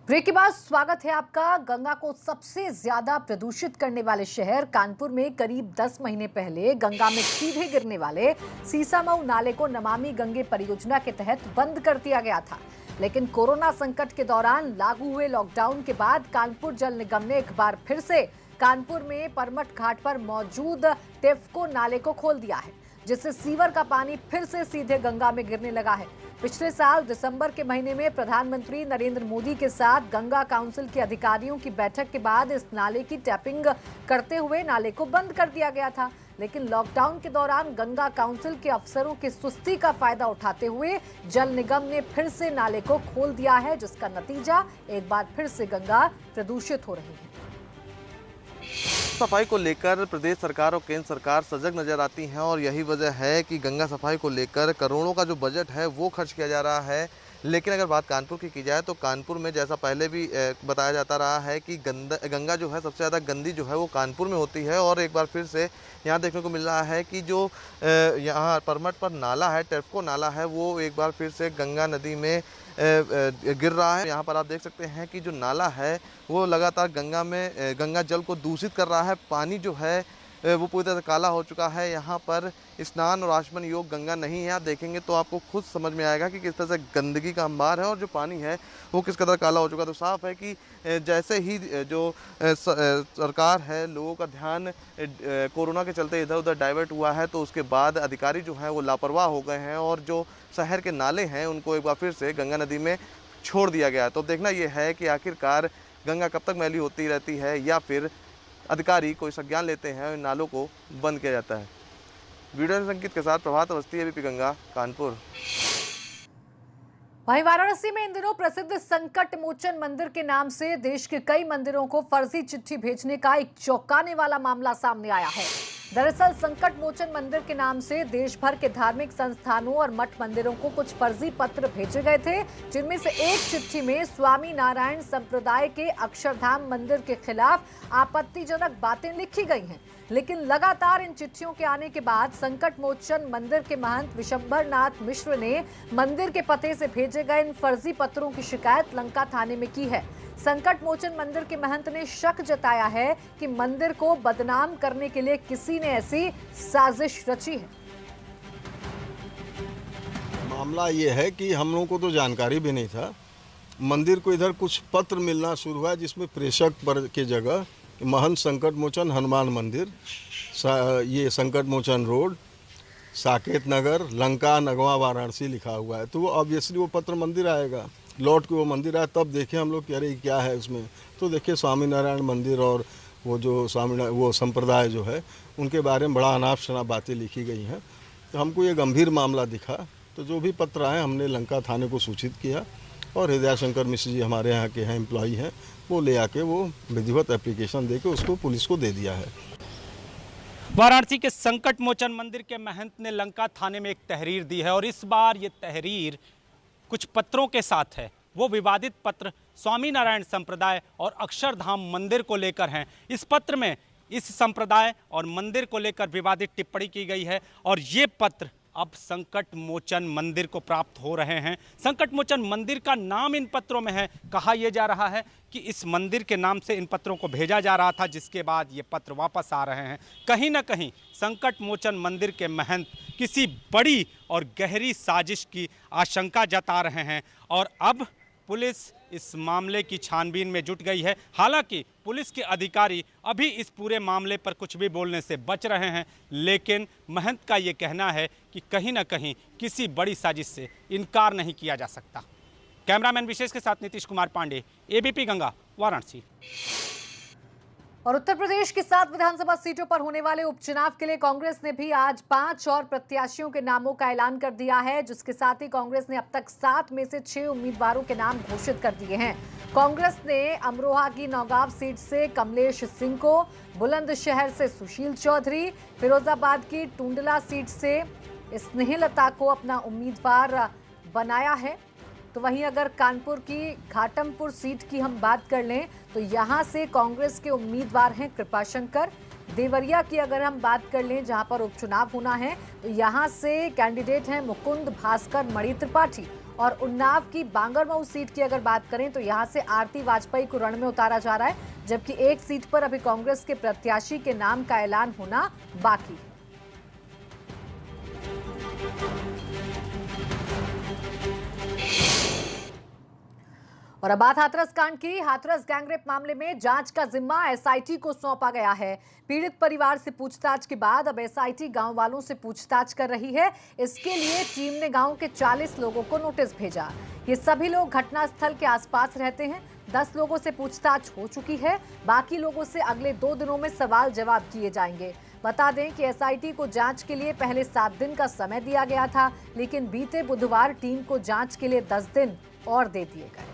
Break के बाद स्वागत है आपका। गंगा को सबसे ज्यादा प्रदूषित करने वाले शहर कानपुर में करीब 10 महीने पहले गंगा में सीधे गिरने वाले सीसामऊ नाले को नमामि गंगे परियोजना के तहत बंद कर दिया गया था। लेकिन कोरोना संकट के दौरान लागू हुए लॉकडाउन के बाद कानपुर जल निगम ने एक बार फिर से कानपुर में परमठ घाट पर मौजूद टेफको नाले को खोल दिया है, जिससे सीवर का पानी फिर से सीधे गंगा में गिरने लगा है। पिछले साल दिसंबर के महीने में प्रधानमंत्री नरेंद्र मोदी के साथ गंगा काउंसिल के अधिकारियों की बैठक के बाद इस नाले की टैपिंग करते हुए नाले को बंद कर दिया गया था। लेकिन लॉकडाउन के दौरान गंगा काउंसिल के अफसरों की सुस्ती का फायदा उठाते हुए जल निगम ने फिर से नाले को खोल दिया है, जिसका नतीजा एक बार फिर से गंगा प्रदूषित हो रही है। सफाई को लेकर प्रदेश सरकार और केंद्र सरकार सजग नजर आती हैं और यही वजह है कि गंगा सफाई को लेकर करोड़ों का जो बजट है वो खर्च किया जा रहा है। लेकिन अगर बात कानपुर की जाए तो कानपुर में जैसा पहले भी बताया जाता रहा है कि गंगा जो है सबसे ज़्यादा गंदी जो है वो कानपुर में होती है। और एक बार फिर से यहाँ देखने को मिल रहा है कि जो यहाँ परमठ पर नाला है, टेफको नाला है, वो एक बार फिर से गंगा नदी में गिर रहा है। यहाँ पर आप देख सकते हैं कि जो नाला है वो लगातार गंगा जल को दूषित कर रहा है। पानी जो है वो पूरी तरह से काला हो चुका है। यहाँ पर स्नान और आचमन योग गंगा नहीं है। आप देखेंगे तो आपको खुद समझ में आएगा कि किस तरह से गंदगी का अंबार है और जो पानी है वो किस कदर काला हो चुका है। तो साफ है कि जैसे ही जो सरकार है लोगों का ध्यान कोरोना के चलते इधर उधर डाइवर्ट हुआ है, तो उसके बाद अधिकारी जो हैं वो लापरवाह हो गए हैं और जो शहर के नाले हैं उनको एक बार फिर से गंगा नदी में छोड़ दिया गया है। तो देखना ये है कि आखिरकार गंगा कब तक मैली होती रहती है या फिर अधिकारी कोई संज्ञान लेते हैं और नालों को बंद किया जाता है। वीडियो संकेत के साथ प्रभात अवस्थी, एबीपी गंगा, कानपुर। वहीं वाराणसी में इन दिनों प्रसिद्ध संकट मोचन मंदिर के नाम से देश के कई मंदिरों को फर्जी चिट्ठी भेजने का एक चौंकाने वाला मामला सामने आया है। दरअसल संकट मोचन मंदिर के नाम से देश भर के धार्मिक संस्थानों और मठ मंदिरों को कुछ फर्जी पत्र भेजे गए थे, जिनमें से एक चिट्ठी में स्वामी नारायण संप्रदाय के अक्षरधाम मंदिर के खिलाफ आपत्तिजनक बातें लिखी गई हैं। लेकिन लगातार इन चिट्ठियों के आने के बाद संकट मोचन मंदिर के महंत विशंबर नाथ मिश्र ने मंदिर के पते से भेजे गए इन फर्जी पत्रों की शिकायत लंका थाने में की है। संकट मोचन मंदिर के महंत ने शक जताया है कि मंदिर को बदनाम करने के लिए किसी ने ऐसी साजिश रची है। मामला ये है कि हम लोगों को तो जानकारी भी नहीं था। मंदिर को इधर कुछ पत्र मिलना शुरू हुआ जिसमें प्रेषक पर के जगह महंत संकट मोचन हनुमान मंदिर, ये संकट मोचन रोड, साकेत नगर, लंका, नगवा, वाराणसी लिखा हुआ है। तो वो ऑब्वियसली वो पत्र मंदिर आएगा, लौट के वो मंदिर आया। तब देखे हम लोग कि अरे क्या है उसमें, तो देखे स्वामीनारायण मंदिर और वो जो वो संप्रदाय जो है उनके बारे में बड़ा अनाप शनाप बातें लिखी गई हैं। तो हमको ये गंभीर मामला दिखा, तो जो भी पत्र आए हमने लंका थाने को सूचित किया और हृदय शंकर मिश्र जी हमारे यहाँ के हैं, एम्प्लॉई हैं, वो ले आके वो विधिवत एप्लीकेशन दे के उसको पुलिस को दे दिया है। वाराणसी के संकट मोचन मंदिर के महंत ने लंका थाने में एक तहरीर दी है और इस बार ये तहरीर कुछ पत्रों के साथ है। वो विवादित पत्र स्वामीनारायण संप्रदाय और अक्षरधाम मंदिर को लेकर हैं। इस पत्र में इस संप्रदाय और मंदिर को लेकर विवादित टिप्पणी की गई है और ये पत्र अब संकट मोचन मंदिर को प्राप्त हो रहे हैं। संकट मोचन मंदिर का नाम इन पत्रों में है। कहा यह जा रहा है कि इस मंदिर के नाम से इन पत्रों को भेजा जा रहा था, जिसके बाद ये पत्र वापस आ रहे हैं। कहीं ना कहीं संकट मोचन मंदिर के महंत किसी बड़ी और गहरी साजिश की आशंका जता रहे हैं और अब पुलिस इस मामले की छानबीन में जुट गई है। हालांकि पुलिस के अधिकारी अभी इस पूरे मामले पर कुछ भी बोलने से बच रहे हैं, लेकिन महंत का ये कहना है कि कहीं ना कहीं किसी बड़ी साजिश से इनकार नहीं किया जा सकता। कैमरामैन विशेष के साथ नीतीश कुमार पांडे, एबीपी गंगा, वाराणसी। और उत्तर प्रदेश की 7 विधानसभा सीटों पर होने वाले उपचुनाव के लिए कांग्रेस ने भी आज 5 और प्रत्याशियों के नामों का ऐलान कर दिया है, जिसके साथ ही कांग्रेस ने अब तक 7 में से 6 उम्मीदवारों के नाम घोषित कर दिए हैं। कांग्रेस ने अमरोहा की नौगांव सीट से कमलेश सिंह को, बुलंदशहर से सुशील चौधरी, फिरोजाबाद की टुंडला सीट से स्नेहलता को अपना उम्मीदवार बनाया है। तो वहीं अगर कानपुर की घाटमपुर सीट की हम बात कर लें तो यहां से कांग्रेस के उम्मीदवार हैं कृपाशंकर, देवरिया की अगर हम बात कर लें, जहां पर उपचुनाव होना है, तो यहां से कैंडिडेट हैं मुकुंद भास्कर मणि त्रिपाठी। और उन्नाव की बांगरमऊ सीट की अगर बात करें तो यहां से आरती वाजपेयी को रण में उतारा जा रहा है, जबकि एक सीट पर अभी कांग्रेस के प्रत्याशी के नाम का ऐलान होना बाकी है। और अब बात हाथरस कांड की। हाथरस गैंगरेप मामले में जांच का जिम्मा एसआईटी को सौंपा गया है। पीड़ित परिवार से पूछताछ के बाद अब एसआईटी गांव वालों से पूछताछ कर रही है। इसके लिए टीम ने गांव के 40 लोगों को नोटिस भेजा। ये सभी लोग घटनास्थल के आसपास रहते हैं। 10 लोगों से पूछताछ हो चुकी है। बाकी लोगों से अगले 2 दिनों में सवाल जवाब किए जाएंगे। बता दें कि एसआईटी को जांच के लिए पहले 7 दिन का समय दिया गया था, लेकिन बीते बुधवार टीम को जांच के लिए 10 दिन और दे दिए गए।